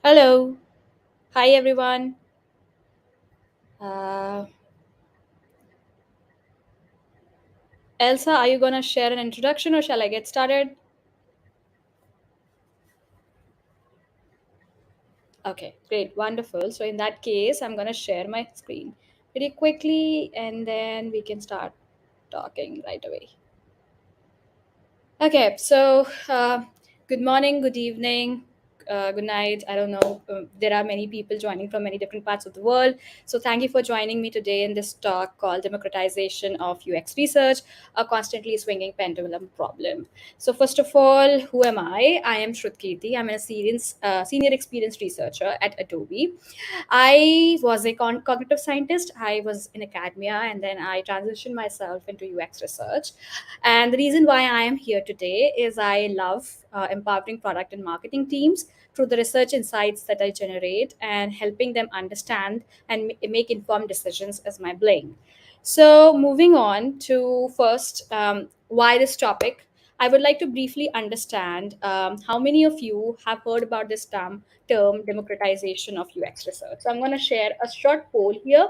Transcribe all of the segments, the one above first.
Hello. Hi, everyone. Uh, Elsa, are you going to share an introduction or shall I get started? Okay, great. Wonderful. So, in that case, I'm going to share my screen pretty quickly and then we can start talking right away. Okay, so good morning, good evening, good night. I don't know. There are many people joining from many different parts of the world. So, thank you for joining me today in this talk called Democratization of UX Research, a constantly swinging pendulum problem. So, first of all, who am I? I am Shrut Kirti. I'm a senior experienced researcher at Adobe. I was a cognitive scientist. I was in academia and then I transitioned myself into UX research. And the reason why I am here today is I love empowering product and marketing teams through the research insights that I generate and helping them understand and make informed decisions as my bling. So, moving on to first, why this topic? I would like to briefly understand how many of you have heard about this term democratization of UX research. So I'm going to share a short poll here,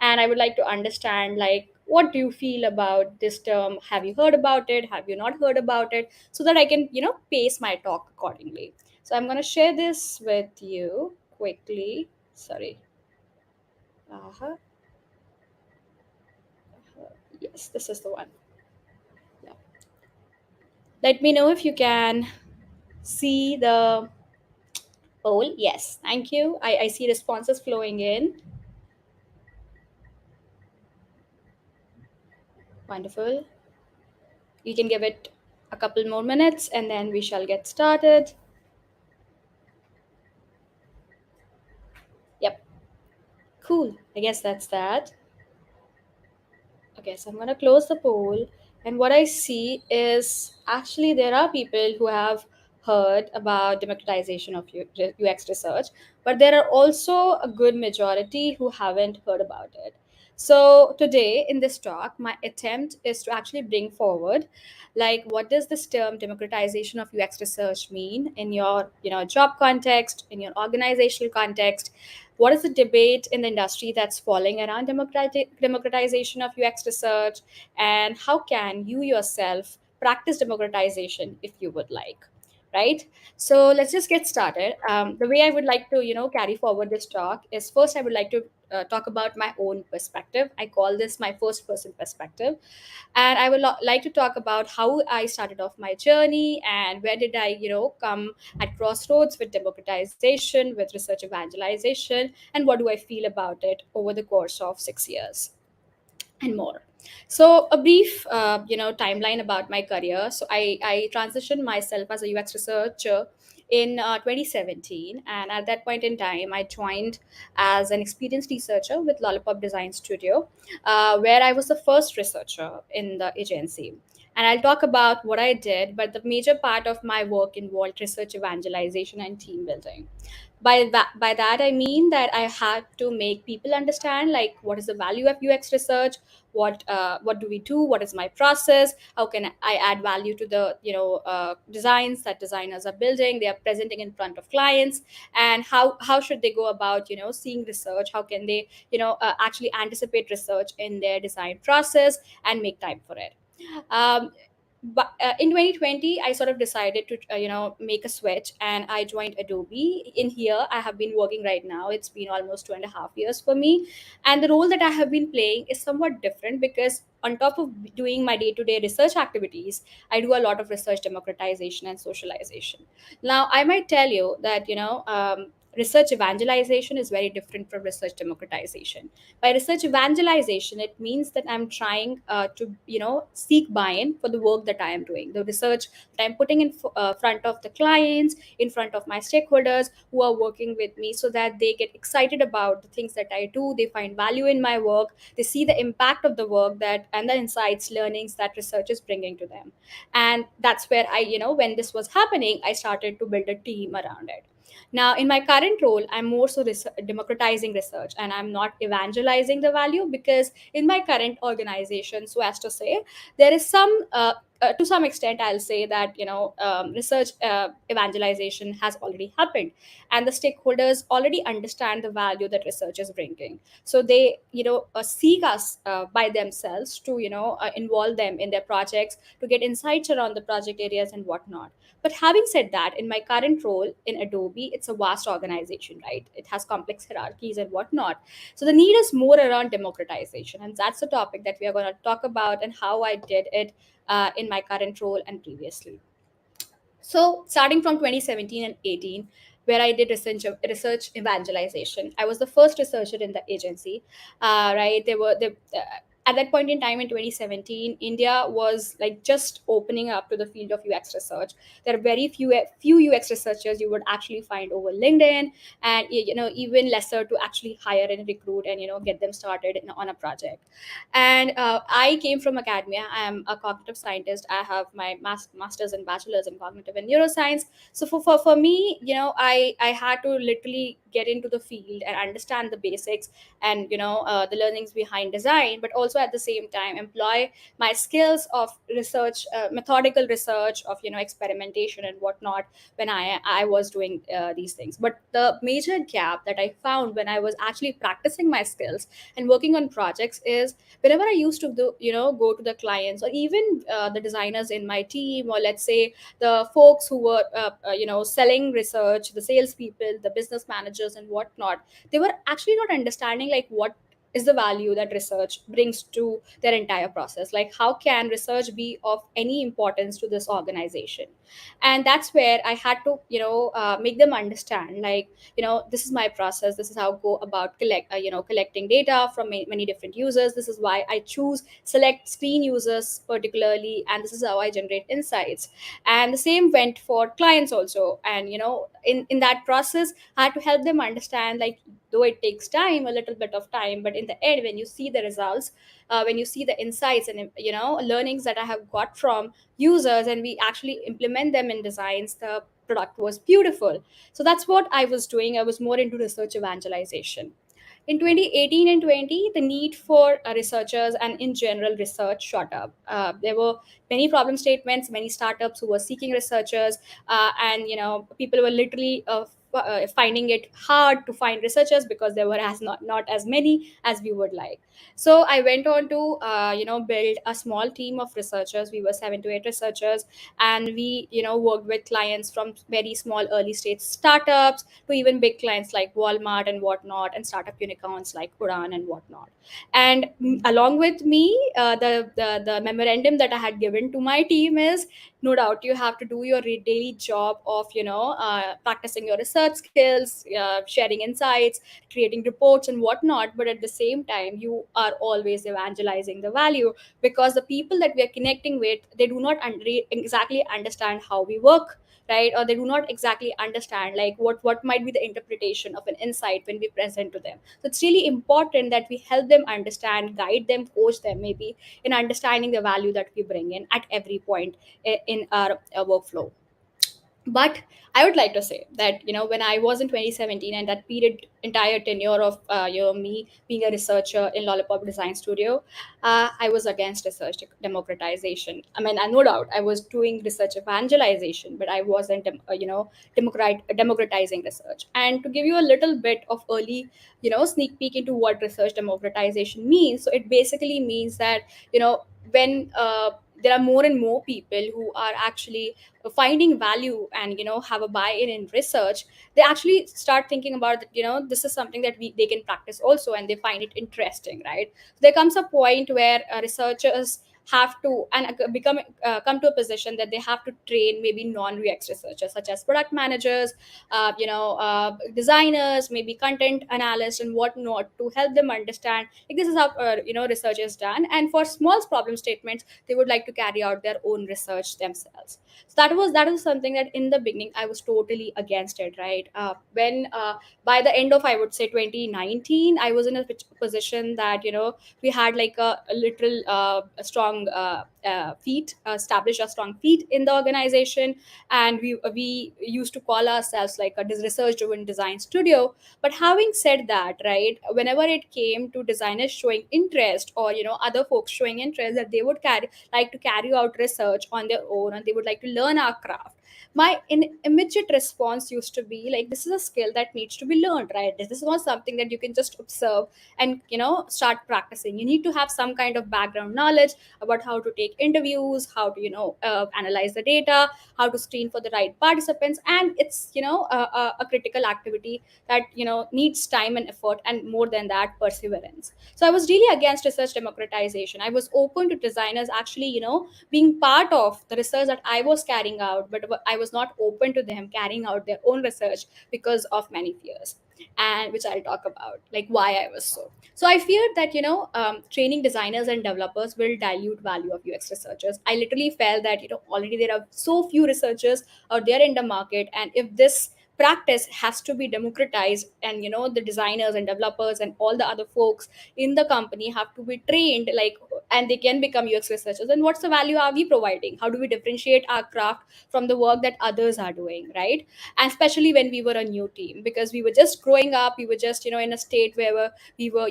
and I would like to understand like what do you feel about this term? Have you heard about it? Have you not heard about it? So that I can pace my talk accordingly. So I'm going to share this with you quickly. Sorry. Uh-huh. Yes, this is the one. Yeah. Let me know if you can see the poll. Yes, thank you. I see responses flowing in. Wonderful. You can give it a couple more minutes and then we shall get started. Yep, cool. I guess that's that. Okay, so I'm going to close the poll. And what I see is actually there are people who have heard about democratization of UX research, but there are also a good majority who haven't heard about it. So today in this talk, my attempt is to actually bring forward like what does this term democratization of UX research mean in your job context, in your organizational context, what is the debate in the industry that's falling around democratization of UX research, and how can you yourself practice democratization if you would like, right? So let's just get started. The way I would like to carry forward this talk is first I would like to talk about my own perspective. I call this my first person perspective, and I would like to talk about how I started off my journey and where did I come at crossroads with democratization, with research evangelization, and what do I feel about it over the course of 6 years and more. So a brief timeline about my career. So I transitioned myself as a UX researcher in 2017, and at that point in time I joined as an experienced researcher with Lollipop Design Studio, where I was the first researcher in the agency. And I'll talk about what I did, but the major part of my work involved research evangelization and team building. By that I mean that I had to make people understand like what is the value of UX research, what do we do, what is my process, how can I add value to the designs that designers are building, they are presenting in front of clients, and how should they go about seeing research, how can they actually anticipate research in their design process and make time for it. Um, but in 2020 I sort of decided to make a switch, and I joined Adobe. In here I have been working right now, it's been almost 2.5 years for me, and the role that I have been playing is somewhat different because on top of doing my day-to-day research activities, I do a lot of research democratization and socialization. Now I might tell you that research evangelization is very different from research democratization. By research evangelization, it means that I'm trying to seek buy-in for the work that I am doing, the research that I'm putting in front of the clients, in front of my stakeholders who are working with me, so that they get excited about the things that I do, they find value in my work, they see the impact of the work that and the insights, learnings that research is bringing to them. And that's where I when this was happening, I started to build a team around it. Now, in my current role, I'm more so democratizing research, and I'm not evangelizing the value, because in my current organization, so as to say, there is some to some extent, I'll say that research evangelization has already happened, and the stakeholders already understand the value that research is bringing. So they seek us by themselves to involve them in their projects, to get insights around the project areas and whatnot. But having said that, in my current role in Adobe, it's a vast organization, right? It has complex hierarchies and whatnot. So the need is more around democratization, and that's the topic that we are going to talk about, and how I did it in my current role and previously. So, starting from 2017 and 18, where I did research evangelization, I was the first researcher in the agency. Right? At that point in time in 2017, India was like just opening up to the field of UX research. There are very few UX researchers you would actually find over LinkedIn, and even lesser to actually hire and recruit and get them started on a project. And I came from academia. I am a cognitive scientist. I have my master's and bachelor's in cognitive and neuroscience. So for me, I had to literally get into the field and understand the basics, and the learnings behind design, but also at the same time employ my skills of research, methodical research, of experimentation and whatnot, when I was doing these things. But the major gap that I found when I was actually practicing my skills and working on projects is, whenever I used to go to the clients, or even the designers in my team, or let's say the folks who were selling research, the salespeople, the business managers and whatnot, they were actually not understanding like what is the value that research brings to their entire process. Like, how can research be of any importance to this organization? And that's where I had to make them understand, like, this is my process, this is how I go about collecting data from many different users, this is why I choose select screen users particularly, and this is how I generate insights. And the same went for clients also. And in that process, I had to help them understand, like, though it takes time, a little bit of time, but in the end, when you see the results, when you see the insights and learnings that I have got from users, and we actually implement them in designs, the product was beautiful. So that's what I was doing. I was more into research evangelization. In 2018 and 20, the need for researchers and in general research shot up. There were many problem statements, many startups who were seeking researchers, and people were literally finding it hard to find researchers because there were not as many as we would like. So I went on to build a small team of researchers. We were 7 to 8 researchers, and we worked with clients from very small early stage startups to even big clients like Walmart and whatnot, and startup unicorns like Udan and whatnot. And along with me, the memorandum that I had given to my team is, no doubt you have to do your daily job of practicing your research skills, sharing insights, creating reports and whatnot. But at the same time, you are always evangelizing the value, because the people that we are connecting with, they do not exactly understand how we work, right? Or they do not exactly understand like what might be the interpretation of an insight when we present to them. So it's really important that we help them understand, guide them, coach them maybe in understanding the value that we bring in at every point in our workflow. But I would like to say that when I was in 2017, and that period entire tenure of me being a researcher in Lollipop Design Studio, I was against research democratization. I mean, no doubt I was doing research evangelization, but I wasn't democratizing research. And to give you a little bit of early sneak peek into what research democratization means, so it basically means that when there are more and more people who are actually finding value and have a buy-in in research, they actually start thinking about that, this is something that they can practice also, and they find it interesting, right? There comes a point where researchers have to and become come to a position that they have to train maybe non-UX researchers, such as product managers, designers, maybe content analysts and whatnot, to help them understand like this is how research is done. And for small problem statements, they would like to carry out their own research themselves. So that was something that in the beginning I was totally against it, right? When by the end of, I would say, 2019, I was in a position that we had like a little a strong strong feet, establish a strong feet in the organization, and we used to call ourselves like a research driven design studio. But having said that, right, whenever it came to designers showing interest, or other folks showing interest that they would carry out research on their own, and they would like to learn our craft, my immediate response used to be like, this is a skill that needs to be learned, right? This is not something that you can just observe and start practicing. You need to have some kind of background knowledge about how to take interviews, how to analyze the data, how to screen for the right participants, and it's a critical activity that needs time and effort, and more than that, perseverance. So I was really against research democratization. I was open to designers actually being part of the research that I was carrying out, but I was not open to them carrying out their own research because of many fears, and which I'll talk about, like why I was so I feared that training designers and developers will dilute value of UX researchers. I literally felt that already there are so few researchers out there in the market, and if this practice has to be democratized, and the designers and developers and all the other folks in the company have to be trained, like, and they can become UX researchers, then what's the value are we providing? How do we differentiate our craft from the work that others are doing, right? And especially when we were a new team, because we were just growing up, we were just in a state where we were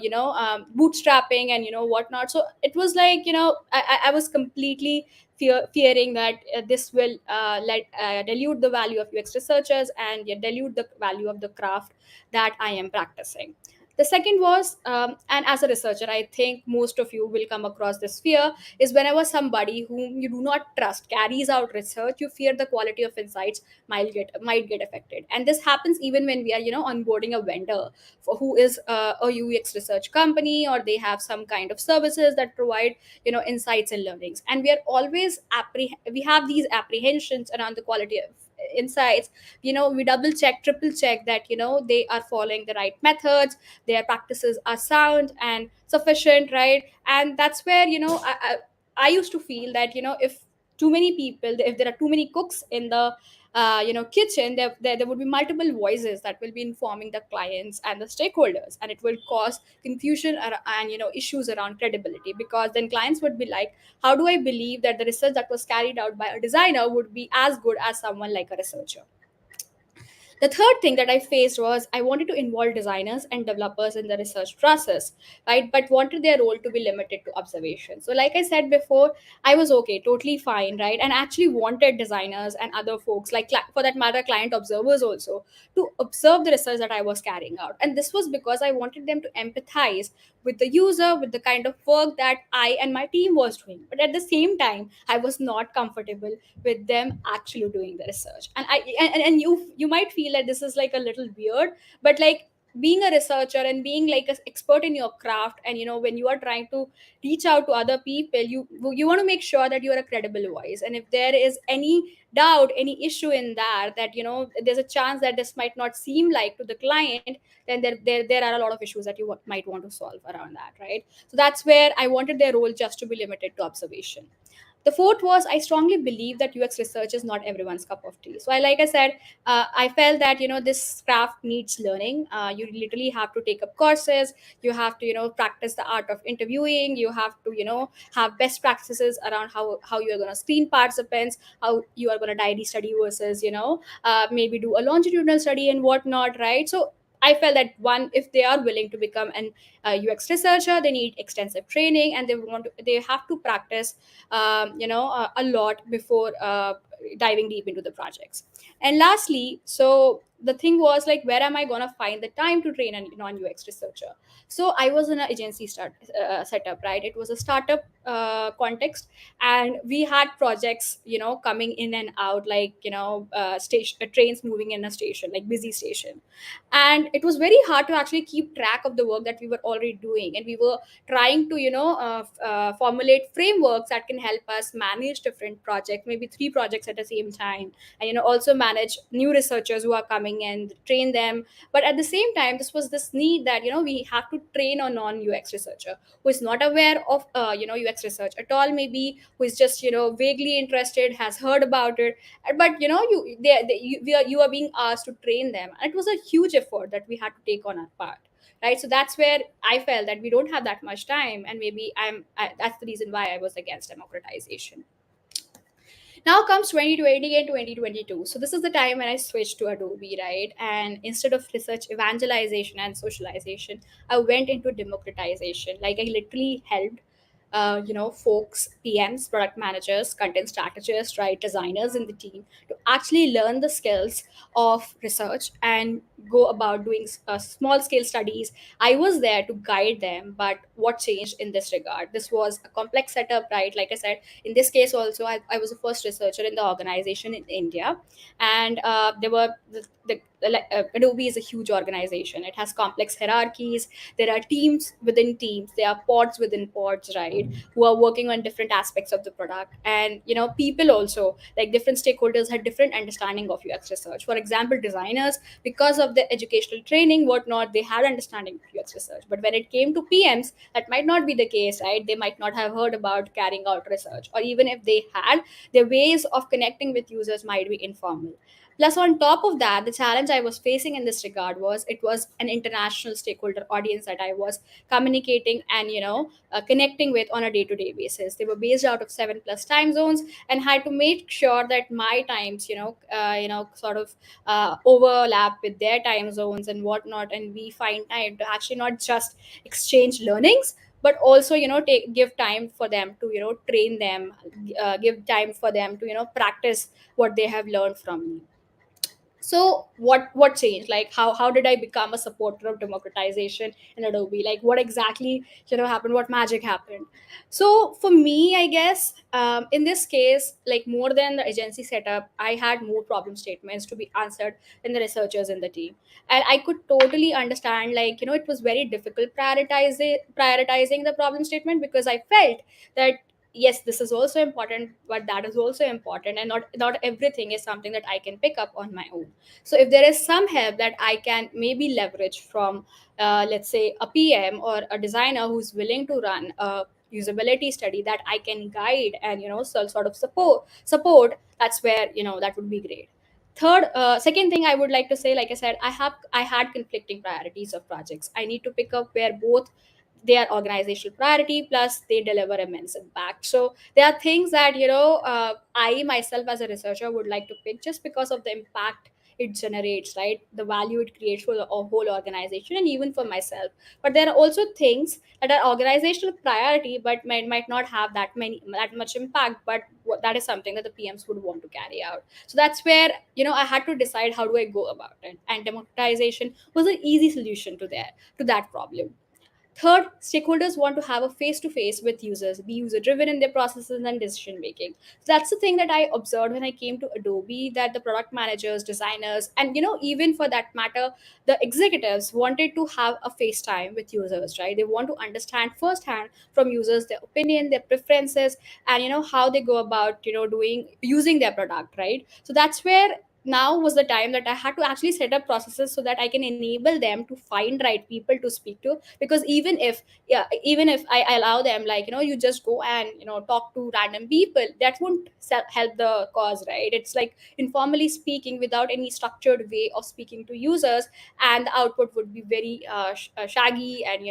bootstrapping and whatnot. So it was like I was completely fearing that this will dilute the value of UX researchers, and dilute the value of the craft that I am practicing. The second was, and as a researcher, I think most of you will come across this fear, is whenever somebody whom you do not trust carries out research, you fear the quality of insights might get affected. And this happens even when we are onboarding a vendor who is a UX research company, or they have some kind of services that provide insights and learnings, and we are always we have these apprehensions around the quality of insights. We double check, triple check that they are following the right methods, their practices are sound and sufficient, right? And that's where I used to feel that if too many people, if there are too many cooks in the kitchen, there would be multiple voices that will be informing the clients and the stakeholders, and it will cause confusion and issues around credibility, because then clients would be like, how do I believe that the research that was carried out by a designer would be as good as someone like a researcher? The third thing that I faced was, I wanted to involve designers and developers in the research process, right? But wanted their role to be limited to observation. So, like I said before, I was okay, totally fine, right? And actually wanted designers and other folks, like for that matter, client observers also, to observe the research that I was carrying out. And this was because I wanted them to empathize with the user, with the kind of work that I and my team was doing. But at the same time, I was not comfortable with them actually doing the research. And you might feel that this is like a little weird, but like, being a researcher and being like an expert in your craft, and when you are trying to reach out to other people, you want to make sure that you are a credible voice. And if there is any doubt, any issue in that there's a chance that this might not seem like to the client, then there are a lot of issues that you might want to solve around that, right? So that's where I wanted their role just to be limited to observation. The fourth was, I strongly believe that UX research is not everyone's cup of tea. So like I said, I felt that this craft needs learning. You literally have to take up courses. You have to practice the art of interviewing. You have to have best practices around how you are going to screen participants, how you are going to diary study versus maybe do a longitudinal study and whatnot, right? So I felt that, one, if they are willing to become an UX researcher, they need extensive training, and they have to practice a lot before diving deep into the projects. And lastly, so the thing was like, where am I going to find the time to train a non-UX researcher? So I was in an agency setup, right? It was a startup context, and we had projects coming in and out, like station trains moving in a station, like busy station. And it was very hard to actually keep track of the work that we were already doing, and we were trying to formulate frameworks that can help us manage different projects, maybe three projects at the same time, and also manage new researchers who are coming and train them. But at the same time, this was this need that we have to train a non-UX researcher who is not aware of UX research at all, maybe who is just vaguely interested, has heard about it, but you are being asked to train them, and it was a huge effort that we had to take on our part. right? So that's where I felt that we don't have that much time, and maybe that's the reason why I was against democratization. Now comes 2020 and 2022. So this is the time when I switched to Adobe, right? And instead of research evangelization and socialization, I went into democratization. Like I literally helped folks, PMs, product managers, content strategists, right, designers in the team to actually learn the skills of research and go about doing small scale studies. I was there to guide them, but what changed in this regard? This was a complex setup, right? Like I said, in this case also, I was the first researcher in the organization in India, and there were Adobe is a huge organization. It has complex hierarchies. There are teams within teams. There are pods within pods, right, who are working on different aspects of the product. And people also, like different stakeholders, had different understanding of UX research. For example, designers, because of the educational training, whatnot, they had understanding of UX research. But when it came to PMs, that might not be the case, right? They might not have heard about carrying out research, or even if they had, their ways of connecting with users might be informal. Plus, on top of that, the challenge I was facing in this regard was it was an international stakeholder audience that I was communicating and connecting with on a day-to-day basis. They were based out of 7+ time zones, and had to make sure that my times, sort of overlap with their time zones and whatnot, and we find time to actually not just exchange learnings, but also give time for them to train them, give time for them to practice what they have learned from me. So what changed? Like how did I become a supporter of democratization in Adobe? Like what exactly happened? What magic happened? So for me, I guess, in this case, like more than the agency setup, I had more problem statements to be answered in the researchers in the team. And I could totally understand, like it was very difficult prioritizing the problem statement, because I felt that yes, this is also important, but that is also important, and not everything is something that I can pick up on my own. So if there is some help that I can maybe leverage from, let's say, a PM or a designer who's willing to run a usability study that I can guide and sort of support, that's where that would be great. Second thing I would like to say, like I said, I had conflicting priorities of projects. I need to pick up where both they are organizational priority plus they deliver immense impact. So there are things that I myself as a researcher would like to pick just because of the impact it generates, right? The value it creates for the whole organization and even for myself. But there are also things that are organizational priority but might not have that much impact, but that is something that the PMs would want to carry out. So that's where I had to decide how do I go about it, and democratization was an easy solution to that problem. Third, stakeholders want to have a face to face with users, be user driven in their processes and decision making. So that's the thing that I observed when I came to Adobe, that the product managers, designers, and even for that matter, the executives wanted to have a face time with users, right? They want to understand firsthand from users their opinion, their preferences, and how they go about doing using their product, right? So that's where now was the time that I had to actually set up processes so that I can enable them to find right people to speak to. Because even if I allow them, like you just go and talk to random people, that won't help the cause, right? It's like informally speaking without any structured way of speaking to users, and the output would be very shaggy, and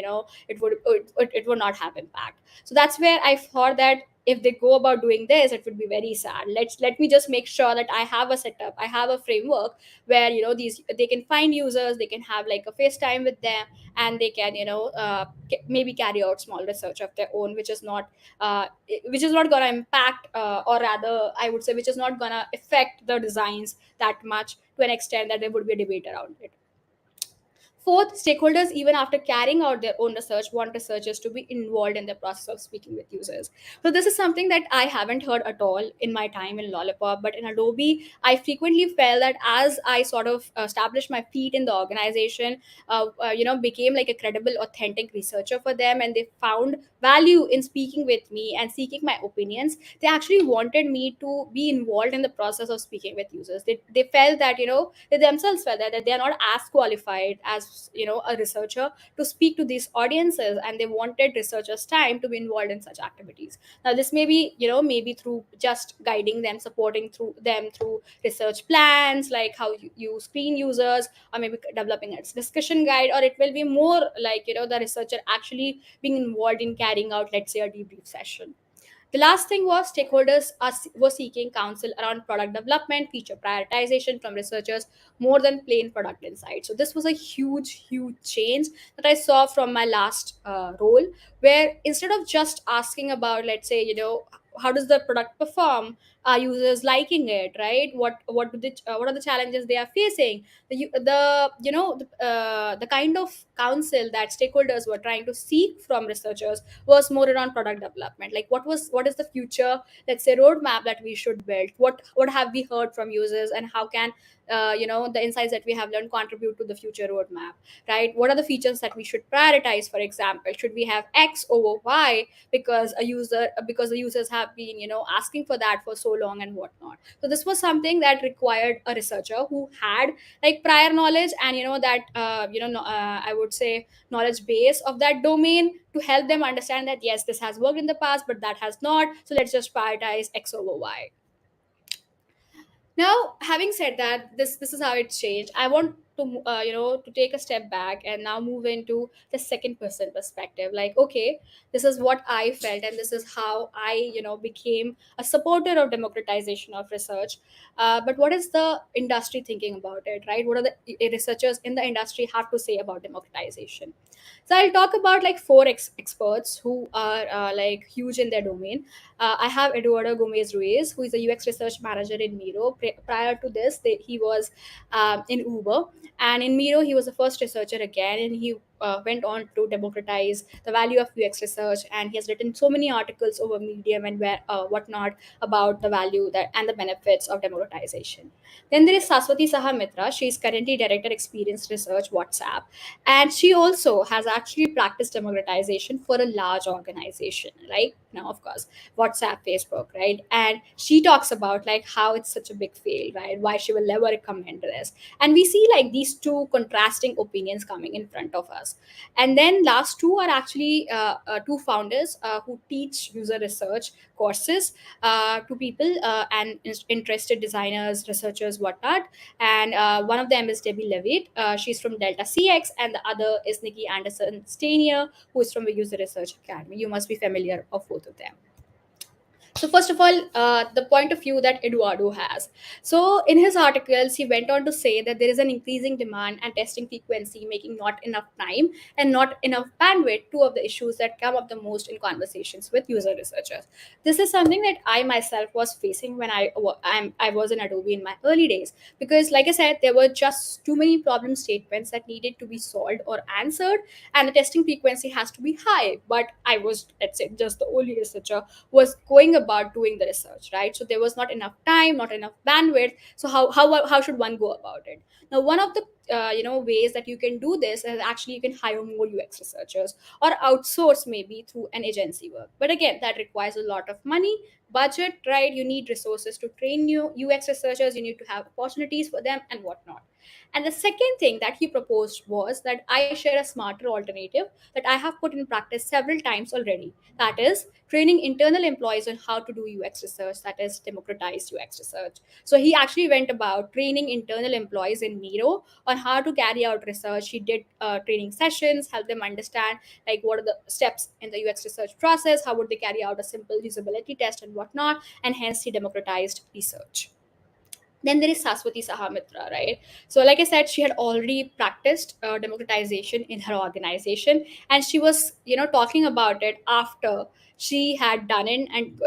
it would not have impact. So that's where I thought that if they go about doing this, it would be very sad. Let me just make sure that I have a setup, I have a framework where these they can find users, they can have like a FaceTime with them, and they can maybe carry out small research of their own, which is not going to impact, or rather I would say which is not going to affect the designs that much to an extent that there would be a debate around it. Fourth, stakeholders, even after carrying out their own research, want researchers to be involved in the process of speaking with users. So, this is something that I haven't heard at all in my time in Lollipop, but in Adobe, I frequently felt that as I sort of established my feet in the organization, became like a credible, authentic researcher for them, and they found value in speaking with me and seeking my opinions. They actually wanted me to be involved in the process of speaking with users. They felt that, they themselves felt that they are not as qualified as as a researcher to speak to these audiences, and they wanted researchers time to be involved in such activities. Now this may be maybe through just guiding them, supporting through them through research plans, like how you screen users, or maybe developing a discussion guide, or it will be more like the researcher actually being involved in carrying out, let's say, a debrief session. The last thing was stakeholders were seeking counsel around product development, feature prioritization from researchers more than plain product insight. So this was a huge, huge change that I saw from my last role, where instead of just asking about, let's say, how does the product perform, are users liking it, right? What are the challenges they are facing? The kind of counsel that stakeholders were trying to seek from researchers was more around product development, like what is the future, let's say, roadmap that we should build, what have we heard from users, and how can the insights that we have learned contribute to the future roadmap, right? What are the features that we should prioritize? For example, should we have X over Y because the users have been asking for that for so long and whatnot. So this was something that required a researcher who had like prior knowledge, and that I would say knowledge base of that domain, to help them understand that yes, this has worked in the past, but that has not, so let's just prioritize X over Y. Now, having said that, this is how it's changed. I want to to take a step back and now move into the second person perspective. Like, okay, this is what I felt, and this is how I became a supporter of democratization of research. But what is the industry thinking about it, right? What are the researchers in the industry have to say about democratization? So I'll talk about like four experts who are like huge in their domain. I have Eduardo Gomez Ruiz, who is a UX research manager in Miro. Prior to this, he was in Uber. And in Miro, he was the first researcher again, and he went on to democratize the value of UX research. And he has written so many articles over Medium and whatnot about the value that and the benefits of democratization. Then there is Saswati Saha Mitra. She is currently Director Experience Research, WhatsApp. And she also has actually practiced democratization for a large organization, right? Now, of course, WhatsApp, Facebook, right? And she talks about like how it's such a big fail, right? Why she will never recommend this. And we see like these two contrasting opinions coming in front of us. And then last two are actually two founders who teach user research courses to people and interested designers, researchers, whatnot. And one of them is Debbie Levitt. She's from Delta CX, and the other is Nikki Anderson Stanier, who is from the User Research Academy. You must be familiar of both of them. So first of all, the point of view that Eduardo has. So in his articles, he went on to say that there is an increasing demand and testing frequency, making not enough time and not enough bandwidth, two of the issues that come up the most in conversations with user researchers. This is something that I myself was facing when I was in Adobe in my early days, because like I said, there were just too many problem statements that needed to be solved or answered, and the testing frequency has to be high. But I was, let's say, just the only researcher was going about doing the research, right? So there was not enough time, not enough bandwidth. So how should one go about it? Now, one of the ways that you can do this is actually you can hire more UX researchers or outsource maybe through an agency work. But again, that requires a lot of money, budget, right? You need resources to train new UX researchers. You need to have opportunities for them and whatnot. And the second thing that he proposed was that I share a smarter alternative that I have put in practice several times already. That is training internal employees on how to do UX research, that is democratized UX research. So he actually went about training internal employees in Miro on how to carry out research. He did training sessions, help them understand like what are the steps in the UX research process, how would they carry out a simple usability test and whatnot, and hence he democratized research. Then there is Saswati Sahamitra, right? So, like I said, she had already practiced democratization in her organization, and she was, talking about it after she had done it and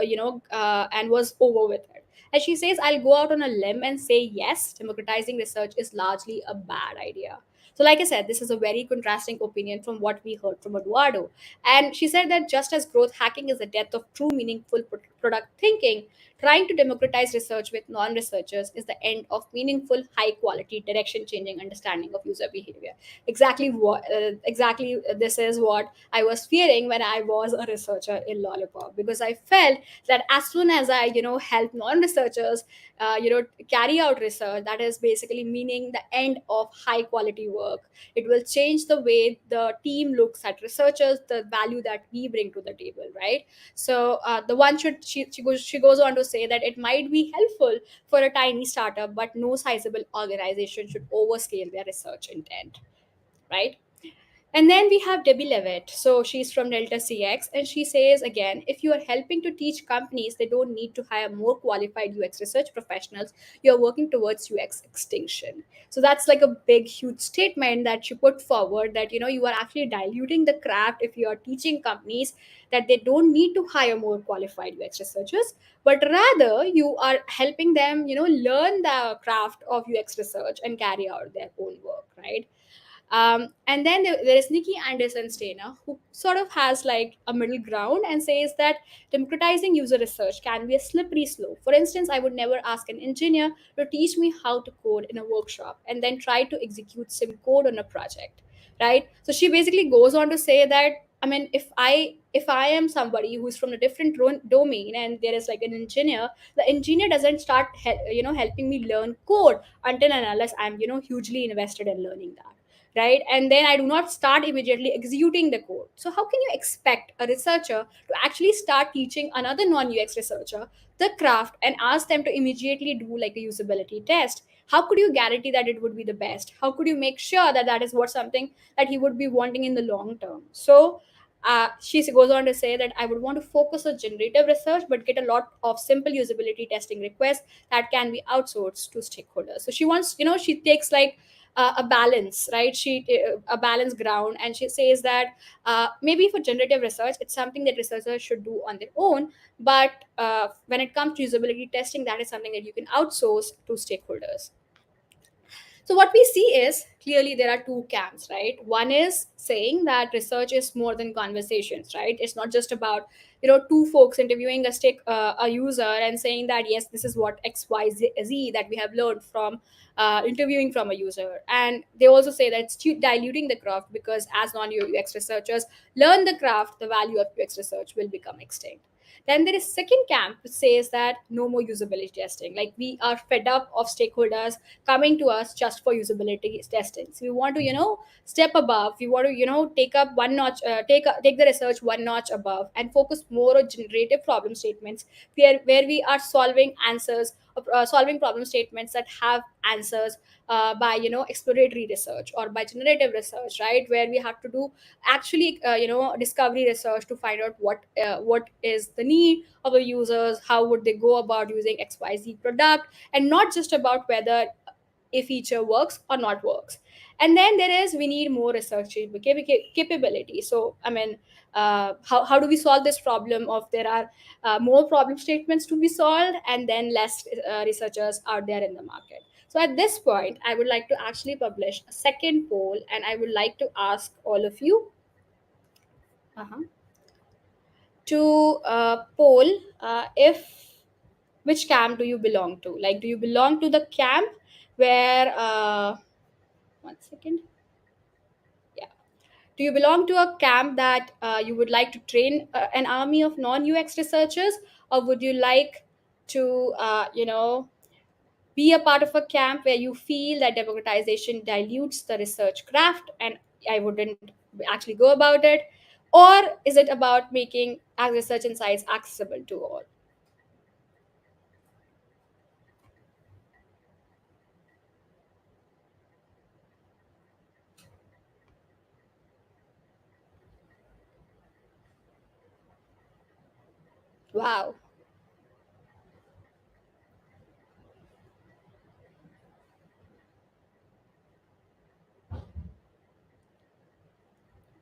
and was over with it. And she says, "I'll go out on a limb and say yes, democratizing research is largely a bad idea." So, like I said, this is a very contrasting opinion from what we heard from Eduardo. And she said that just as growth hacking is the death of true meaningful product thinking, trying to democratize research with non-researchers is the end of meaningful, high-quality, direction-changing understanding of user behavior. Exactly this is what I was fearing when I was a researcher in Lollipop, because I felt that as soon as I help non-researchers carry out research, that is basically meaning the end of high quality work. It will change the way the team looks at researchers, the value that we bring to the table, right? So the one should she goes on to say that it might be helpful for a tiny startup, but no sizable organization should overscale their research intent, right? And then we have Debbie Levitt. So she's from Delta CX, and she says again, if you are helping to teach companies they don't need to hire more qualified UX research professionals, you're working towards UX extinction. So that's like a big, huge statement that she put forward, that you are actually diluting the craft if you are teaching companies that they don't need to hire more qualified UX researchers, but rather you are helping them, learn the craft of UX research and carry out their own work, right? And then there is Nikki Anderson Stainer, who sort of has like a middle ground and says that democratizing user research can be a slippery slope. For instance, I would never ask an engineer to teach me how to code in a workshop and then try to execute some code on a project, right? So she basically goes on to say that, I mean, if I am somebody who's from a different domain and there is like an engineer, the engineer doesn't start helping me learn code until and unless I'm hugely invested in learning that, right? And then I do not start immediately executing the code. So how can you expect a researcher to actually start teaching another non-UX researcher the craft and ask them to immediately do like a usability test? How could you guarantee that it would be the best? How could you make sure that that is what something that he would be wanting in the long term? So she goes on to say that I would want to focus on generative research, but get a lot of simple usability testing requests that can be outsourced to stakeholders. So she wants, she takes like a balance, right? A balanced ground, and she says that maybe for generative research, it's something that researchers should do on their own, but when it comes to usability testing, that is something that you can outsource to stakeholders. So what we see is clearly there are two camps, right? One is saying that research is more than conversations, right? It's not just about two folks interviewing a user and saying that yes, this is what X Y Z that we have learned from interviewing from a user. And they also say that it's diluting the craft, because as non-UX researchers learn the craft, the value of UX research will become extinct. Then there is second camp which says that no more usability testing. Like, we are fed up of stakeholders coming to us just for usability testing. So we want to, step above. We want to, take up one notch, take the research one notch above and focus more on generative problem statements, where we are solving problem statements that have answers by exploratory research or by generative research, right? Where we have to do actually discovery research to find out what is the need of the users, how would they go about using XYZ product, and not just about whether a feature works or not works. And then there is, we need more research capability. So I mean, how do we solve this problem of there are more problem statements to be solved and then less researchers out there in the market? So at this point, I would like to actually publish a second poll, and I would like to ask all of you uh-huh, to poll if which camp do you belong to? Like, do you belong to the camp where one second, yeah, do you belong to a camp that you would like to train an army of non-UX researchers, or would you like to be a part of a camp where you feel that democratization dilutes the research craft and I wouldn't actually go about it? Or is it about making research insights accessible to all? Wow.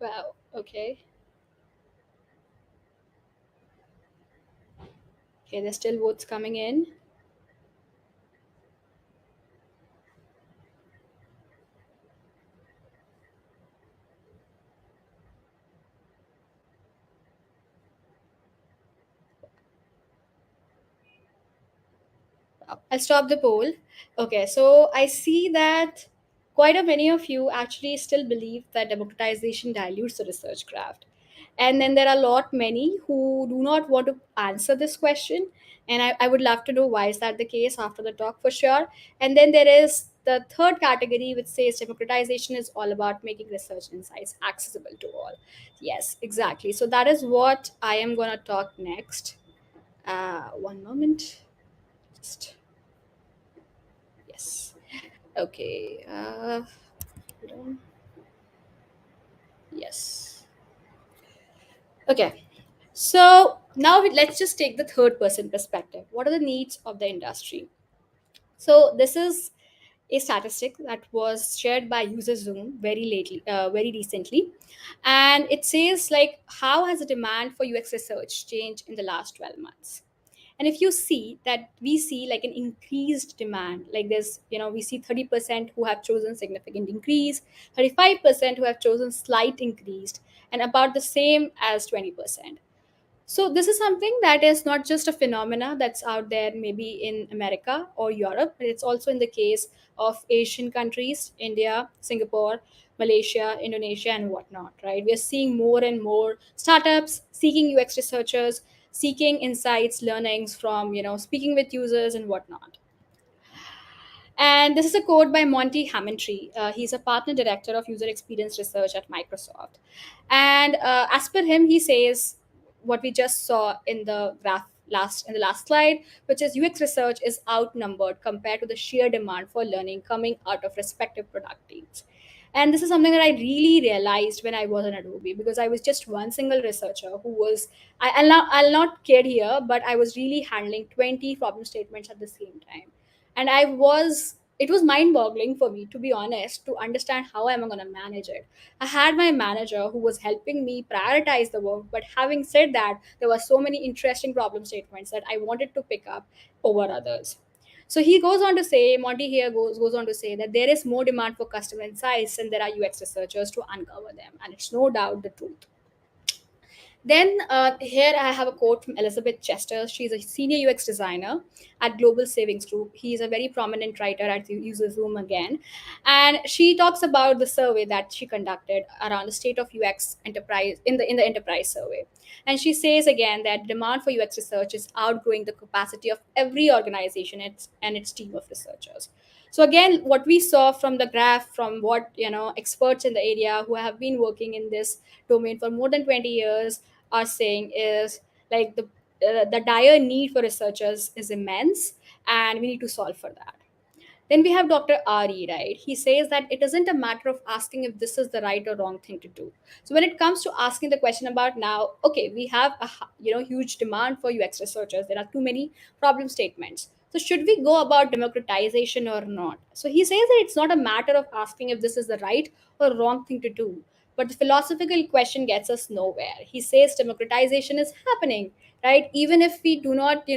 Wow. Okay. Okay, there's still votes coming in. I'll stop the poll. Okay, so I see that quite a many of you actually still believe that democratization dilutes the research craft. And then there are a lot many who do not want to answer this question. And I would love to know why is that the case after the talk for sure. And then there is the third category which says democratization is all about making research insights accessible to all. Yes, exactly. So that is what I am going to talk next. One moment. Just yes. Okay. Hold on. Yes. Okay. So now let's just take the third person perspective. What are the needs of the industry? So this is a statistic that was shared by user Zoom very recently, and it says like how has the demand for UX research changed in the last 12 months? And if you see that we see like an increased demand, like there's we see 30% who have chosen significant increase, 35% who have chosen slight increased, and about the same as 20%. So this is something that is not just a phenomena that's out there maybe in America or Europe, but it's also in the case of Asian countries, India, Singapore, Malaysia, Indonesia, and whatnot, right? We are seeing more and more startups seeking UX researchers, seeking insights, learnings from, speaking with users and whatnot. And this is a quote by Monty Hammontree. He's a partner director of user experience research at Microsoft. And as per him, he says what we just saw in the graph in the last slide, which is UX research is outnumbered compared to the sheer demand for learning coming out of respective product teams. And this is something that I really realized when I was in Adobe, because I was just one single researcher who was I'll not kid here, but I was really handling 20 problem statements at the same time. And it was mind boggling for me, to be honest, to understand how am I going to manage it. I had my manager who was helping me prioritize the work, but having said that, there were so many interesting problem statements that I wanted to pick up over others. So he goes on to say, Monty here goes on to say that there is more demand for customer insights and there are UX researchers to uncover them, and it's no doubt the truth. Then here I have a quote from Elizabeth Chester. She's a senior UX designer at Global Savings Group. He's a very prominent writer at User Zoom again. And she talks about the survey that she conducted around the state of UX enterprise in the enterprise survey. And she says again that demand for UX research is outgrowing the capacity of every organization and its team of researchers. So again, what we saw from the graph, from what experts in the area who have been working in this domain for more than 20 years are saying is like the dire need for researchers is immense, and we need to solve for that. Then we have Dr. Ari, right? He says that it isn't a matter of asking if this is the right or wrong thing to do. So when it comes to asking the question about now, okay, we have a huge demand for UX researchers. There are too many problem statements. So should we go about democratization or not? So he says that it's not a matter of asking if this is the right or wrong thing to do. But the philosophical question gets us nowhere. He says democratization is happening, right? Even if we do not, pay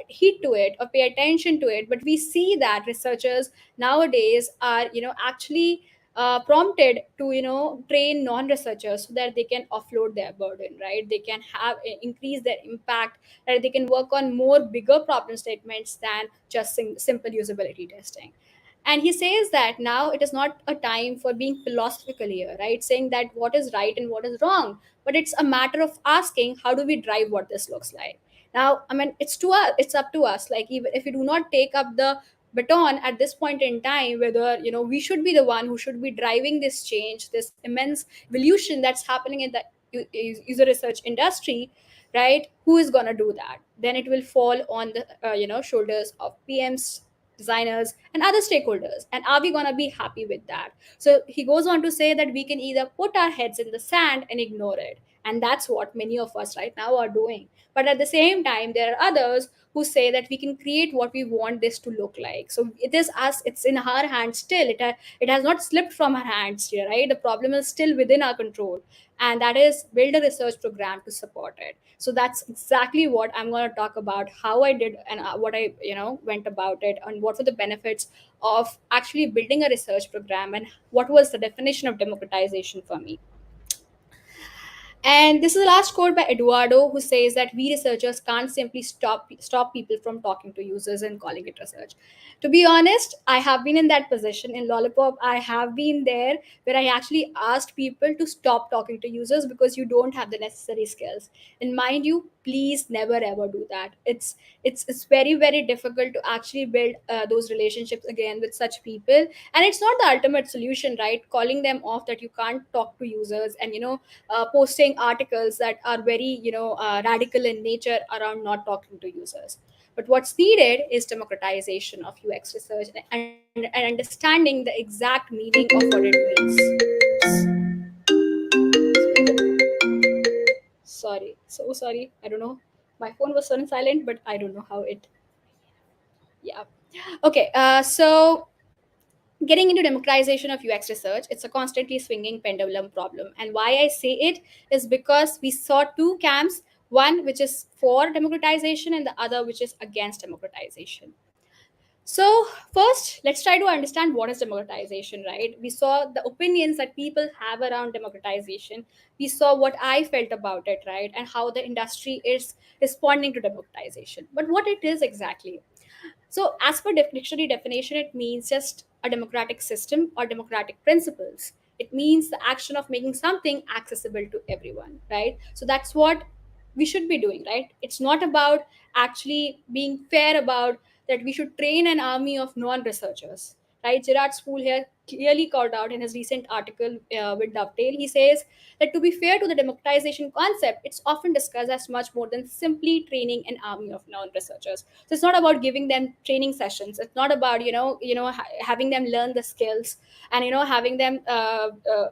heed to it or pay attention to it, but we see that researchers nowadays are actually prompted to train non-researchers so that they can offload their burden, right? They can have increase their impact, right? They can work on more bigger problem statements than just simple usability testing. And he says that now it is not a time for being philosophical here, right? Saying that what is right and what is wrong, but it's a matter of asking how do we drive what this looks like. Now, I mean, it's to us, it's up to us. Like, even if we do not take up the baton at this point in time, whether we should be the one who should be driving this change, this immense evolution that's happening in the user research industry, right? Who is going to do that? Then it will fall on the shoulders of PMs, designers, and other stakeholders. And are we going to be happy with that? So he goes on to say that we can either put our heads in the sand and ignore it, and that's what many of us right now are doing. But at the same time, there are others who say that we can create what we want this to look like. So it is us, it's in our hands still. It has not slipped from our hands here, right? The problem is still within our control, and that is build a research program to support it. So that's exactly what I'm going to talk about, how I did and what I went about it, and what were the benefits of actually building a research program, and what was the definition of democratization for me. And this is the last quote by Eduardo, who says that we researchers can't simply stop people from talking to users and calling it research. To be honest, I have been in that position in Lollipop. I have been there where I actually asked people to stop talking to users because you don't have the necessary skills. And mind you, please never ever do that. It's very very difficult to actually build those relationships again with such people, and it's not the ultimate solution, right? Calling them off that you can't talk to users, and posting articles that are very radical in nature around not talking to users. But what's needed is democratization of UX research, and understanding the exact meaning of what it means. Sorry, so sorry, I don't know, my phone was on silent, but I don't know how it. Yeah. Okay, so getting into democratization of UX research, it's a constantly swinging pendulum problem. And why I say it is because we saw two camps, one which is for democratization and the other which is against democratization. So, first, let's try to understand what is democratization, right? We saw the opinions that people have around democratization. We saw what I felt about it, right? And how the industry is responding to democratization. But what it is exactly? So, as per dictionary definition, it means just a democratic system or democratic principles. It means the action of making something accessible to everyone, right? So, that's what we should be doing, right? It's not about actually being fair about that we should train an army of non researchers, right? Gerard Spool here clearly called out in his recent article with Dovetail. He says that to be fair to the democratization concept, it's often discussed as much more than simply training an army of non researchers. So it's not about giving them training sessions. It's not about having them learn the skills and having them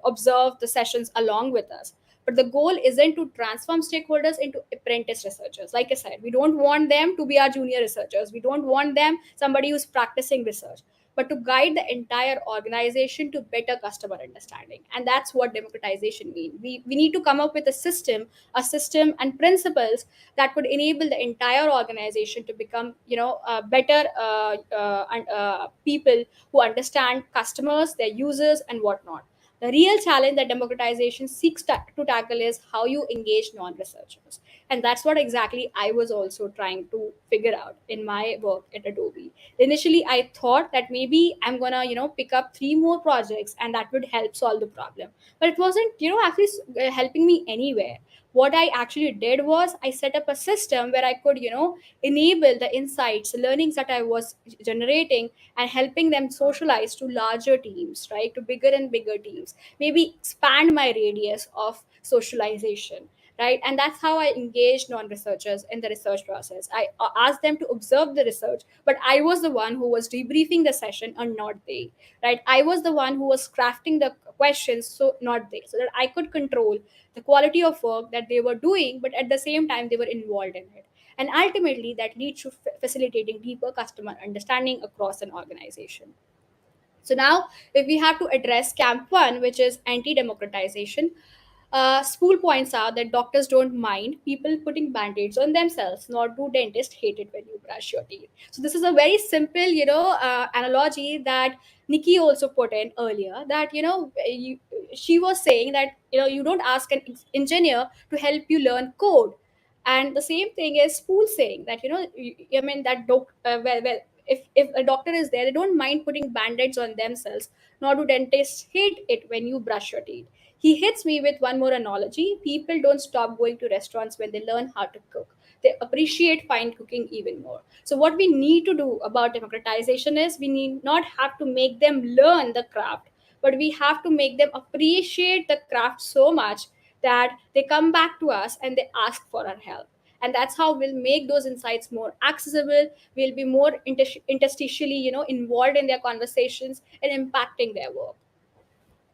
observe the sessions along with us. But the goal isn't to transform stakeholders into apprentice researchers. Like I said, we don't want them to be our junior researchers. We don't want them somebody who's practicing research, but to guide the entire organization to better customer understanding. And that's what democratization means. We need to come up with a system and principles that would enable the entire organization to become better people who understand customers, their users, and whatnot. The real challenge that democratization seeks to tackle is how you engage non researchers. And that's what exactly I was also trying to figure out in my work at Adobe. Initially, I thought that maybe I'm gonna, pick up three more projects and that would help solve the problem. But it wasn't, actually helping me anywhere. What I actually did was I set up a system where I could, enable the insights, the learnings that I was generating and helping them socialize to larger teams, right? To bigger and bigger teams. Maybe expand my radius of socialization, right? And that's how I engaged non-researchers in the research process. I asked them to observe the research, but I was the one who was debriefing the session and not they, right? I was the one who was crafting the questions, so not they, so that I could control the quality of work that they were doing, but at the same time they were involved in it. And ultimately that leads to facilitating deeper customer understanding across an organization. So now, if we have to address camp one, which is anti-democratization, Spool points out that doctors don't mind people putting band-aids on themselves, nor do dentists hate it when you brush your teeth. So this is a very simple, analogy that Nikki also put in earlier. That she was saying that you don't ask an engineer to help you learn code, and the same thing is Spool saying that I mean that if a doctor is there, they don't mind putting band-aids on themselves, nor do dentists hate it when you brush your teeth. He hits me with one more analogy. People don't stop going to restaurants when they learn how to cook. They appreciate fine cooking even more. So, what we need to do about democratization is we need not have to make them learn the craft, but we have to make them appreciate the craft so much that they come back to us and they ask for our help. And that's how we'll make those insights more accessible. We'll be more interstitially, involved in their conversations and impacting their work.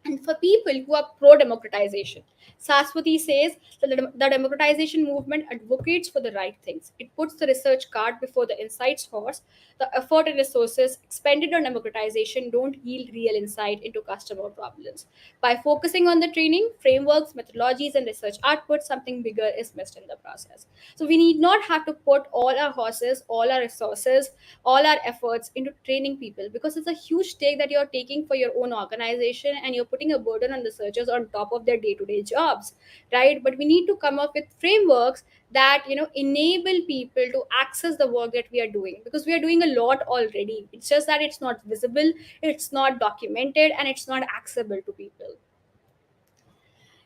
And for people who are pro democratization, Saswati says that the democratization movement advocates for the right things. It puts the research cart before the insights horse. The effort and resources expended on democratization don't yield real insight into customer problems. By focusing on the training, frameworks, methodologies, and research output, something bigger is missed in the process. So we need not have to put all our horses, all our resources, all our efforts into training people, because it's a huge stake that you're taking for your own organization and you're putting a burden on researchers on top of their day-to-day jobs, right? But we need to come up with frameworks that enable people to access the work that we are doing, because we are doing a lot already. It's just that it's not visible, it's not documented, and it's not accessible to people.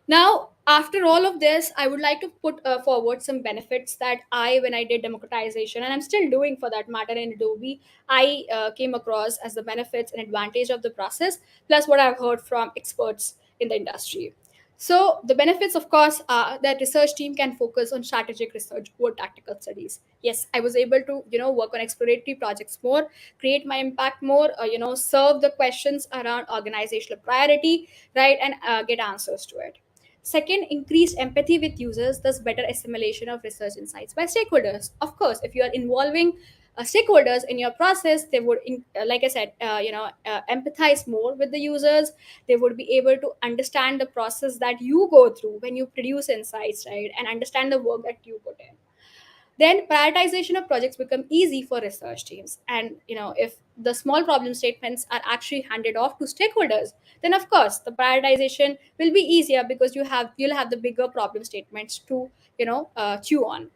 Now, after all of this, I would like to put forward some benefits that when I did democratization, and I'm still doing for that matter in Adobe, I came across as the benefits and advantage of the process, plus what I've heard from experts in the industry. So, the benefits, of course, are that research team can focus on strategic research over tactical studies. Yes, I was able to, work on exploratory projects more, create my impact more, serve the questions around organizational priority, right, and get answers to it. Second, increased empathy with users, thus better assimilation of research insights by stakeholders. Of course, if you are involving stakeholders in your process, they would, like I said, empathize more with the users. They would be able to understand the process that you go through when you produce insights, right, and understand the work that you put in. Then prioritization of projects become easy for research teams, and if the small problem statements are actually handed off to stakeholders, then of course the prioritization will be easier, because you'll have the bigger problem statements to chew on.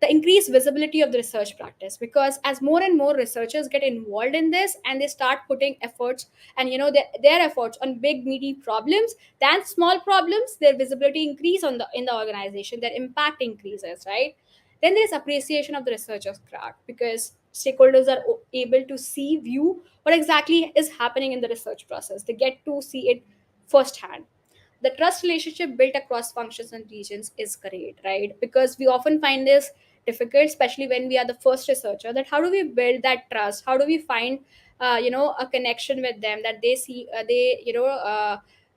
The increased visibility of the research practice, because as more and more researchers get involved in this and they start putting efforts and their efforts on big meaty problems than small problems, their visibility increase in the organization, their impact increases, right? Then there's appreciation of the researcher's craft, because stakeholders are able to view what exactly is happening in the research process. They get to see it firsthand. The trust relationship built across functions and regions is great, right? Because we often find this difficult, especially when we are the first researcher, that how do we build that trust? How do we find a connection with them, that they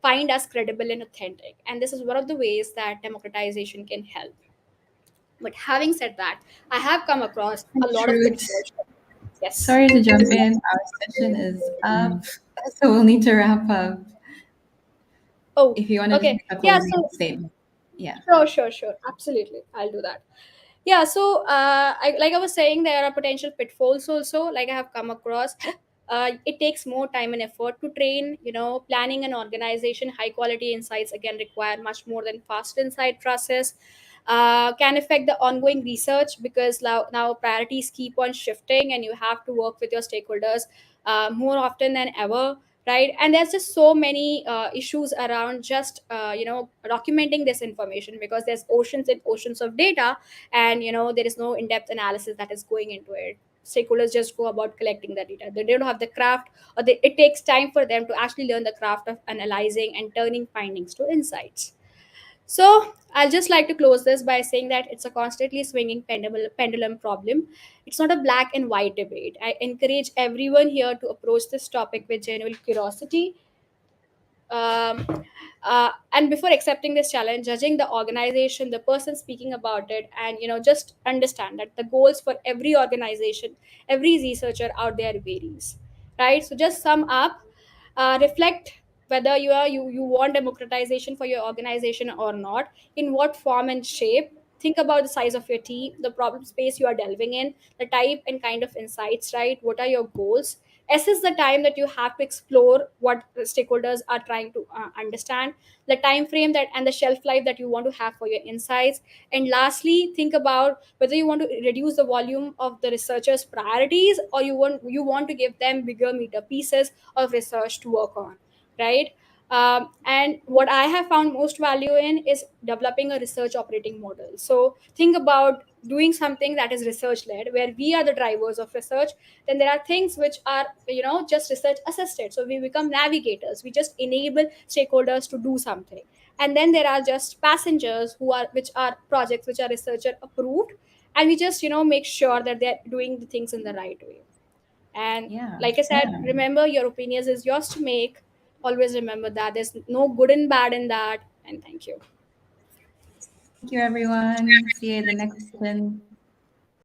find us credible and authentic? And this is one of the ways that democratization can help. But having said that, I have come across Hi, a lot of Shrut. pitfalls. Yes. Sorry to jump in. Our session is up, so we'll need to wrap up. Oh, If you want to just okay. make a Yeah, closing so statement. Yeah. sure. Absolutely. I'll do that. Yeah, so like I was saying, there are potential pitfalls also, like I have come across. It takes more time and effort to train. Planning and organization high quality insights again require much more than fast insight process. Can affect the ongoing research, because now priorities keep on shifting and you have to work with your stakeholders more often than ever, right? And there's just so many issues around just documenting this information, because there's oceans and oceans of data, and there is no in-depth analysis that is going into it. Stakeholders just go about collecting the data. They don't have the craft, or it takes time for them to actually learn the craft of analyzing and turning findings to insights. So I'll just like to close this by saying that it's a constantly swinging pendulum problem. It's not a black and white debate. I encourage everyone here to approach this topic with genuine curiosity, um, and before accepting this challenge, judging the organization, the person speaking about it, and just understand that the goals for every organization, every researcher out there varies, right? So just sum up, reflect whether you want democratization for your organization or not, in what form and shape. Think about the size of your team, the problem space you are delving in, the type and kind of insights, right? What are your goals? Assess the time that you have to explore what the stakeholders are trying to understand, the time frame that and the shelf life that you want to have for your insights. And lastly, think about whether you want to reduce the volume of the researchers priorities, or you want to give them bigger meter pieces of research to work on, right? And what I have found most value in is developing a research operating model. So think about doing something that is research led, where we are the drivers of research. Then there are things which are just research assisted, so we become navigators, we just enable stakeholders to do something. And then there are just passengers, which are projects which are researcher approved, and we just make sure that they're doing the things in the right way. And Yeah. like I said, remember, your opinions is yours to make. Always remember that there's no good and bad in that. And thank you. Thank you, everyone. See you in the next session.